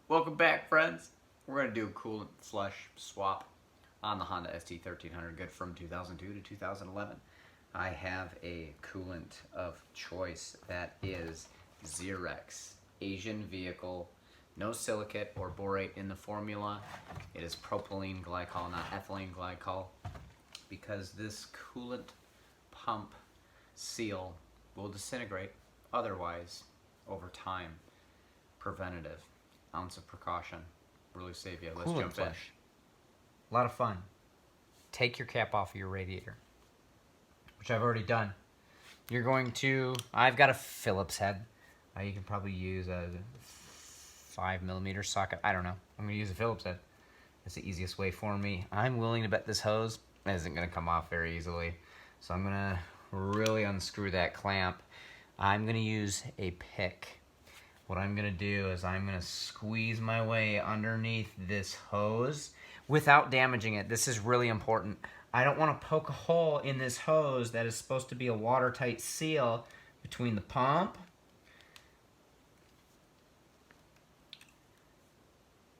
Welcome back, friends. We're going to do a coolant flush swap on the Honda st1300, good from 2002 to 2011. I have a coolant of choice that is Zerex, Asian vehicle, no silicate or borate in the formula. It is propylene glycol, not ethylene glycol, because this coolant pump seal will disintegrate otherwise over time. Preventative, ounce of precaution, really save you. Let's jump in. A lot of fun. Take your cap off of your radiator, which I've already done. You're going to, I've got a Phillips head. You can probably use a 5mm socket. I don't know. I'm going to use a Phillips head. It's the easiest way for me. I'm willing to bet this hose isn't going to come off very easily. So I'm going to really unscrew that clamp. I'm going to use a pick. What I'm going to do is I'm going to squeeze my way underneath this hose without damaging it. This is really important. I don't want to poke a hole in this hose that is supposed to be a watertight seal between the pump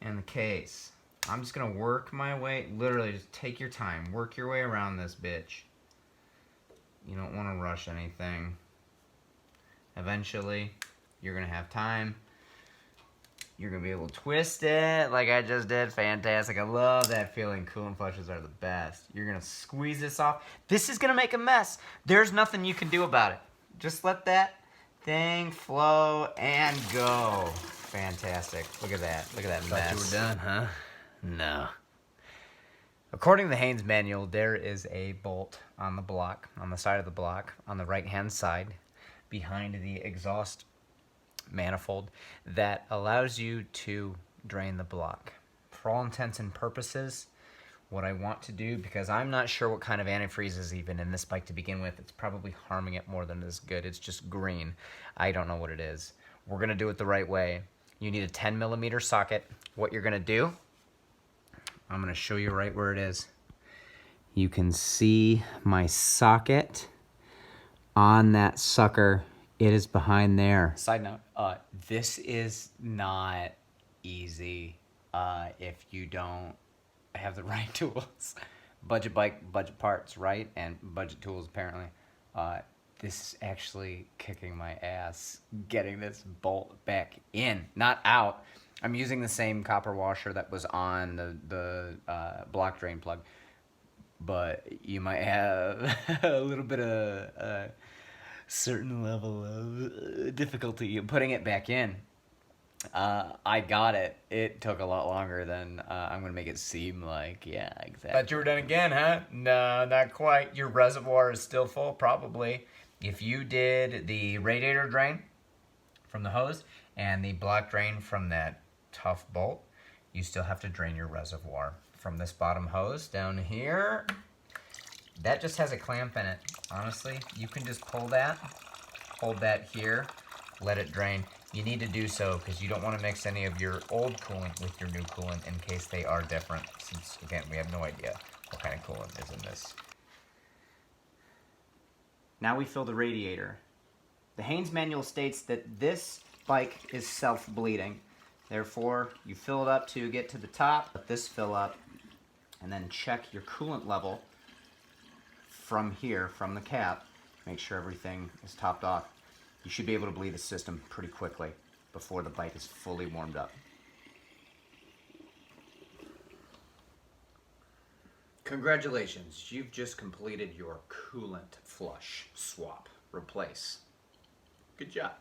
and the case. I'm just going to work my way, literally just take your time, work your way around this bitch. You don't want to rush anything. Eventually, you're going to have time. You're going to be able to twist it like I just did. Fantastic. I love that feeling. Coolant flushes are the best. You're going to squeeze this off. This is going to make a mess. There's nothing you can do about it. Just let that thing flow and go. Fantastic. Look at that. Look at that mess. Thought you were done, huh? No. According to the Haynes manual, there is a bolt on the block, on the side of the block, on the right-hand side, behind the exhaust manifold, that allows you to drain the block. For all intents and purposes, what I want to do, because I'm not sure what kind of antifreeze is even in this bike to begin with, it's probably harming it more than it is good. It's just green. I don't know what it is. We're going to do it the right way. You need a 10mm socket. What you're going to do, I'm going to show you right where it is. You can see my socket on that sucker. It is behind there. Side note, this is not easy if you don't have the right tools. Budget bike, budget parts, right? And budget tools, apparently. This is actually kicking my ass getting this bolt back in, not out. I'm using the same copper washer that was on the block drain plug, but you might have a little bit of a certain level of difficulty putting it back in. I got it. It took a lot longer than I'm going to make it seem like. Yeah, exactly. Thought you were done again, huh? No, not quite. Your reservoir is still full, probably. If you did the radiator drain from the hose and the block drain from that tough bolt, you still have to drain your reservoir from this bottom hose down here. That just has a clamp in it. Honestly, you can just pull that, hold that here, let it drain. You need to do so because you don't want to mix any of your old coolant with your new coolant in case they are different, since, again, we have no idea what kind of coolant is in this. Now we fill the radiator. The Haynes manual states that this bike is self-bleeding. Therefore, you fill it up to get to the top, let this fill up, and then check your coolant level from here, from the cap. Make sure everything is topped off. You should be able to bleed the system pretty quickly before the bike is fully warmed up. Congratulations, you've just completed your coolant flush swap replace. Good job.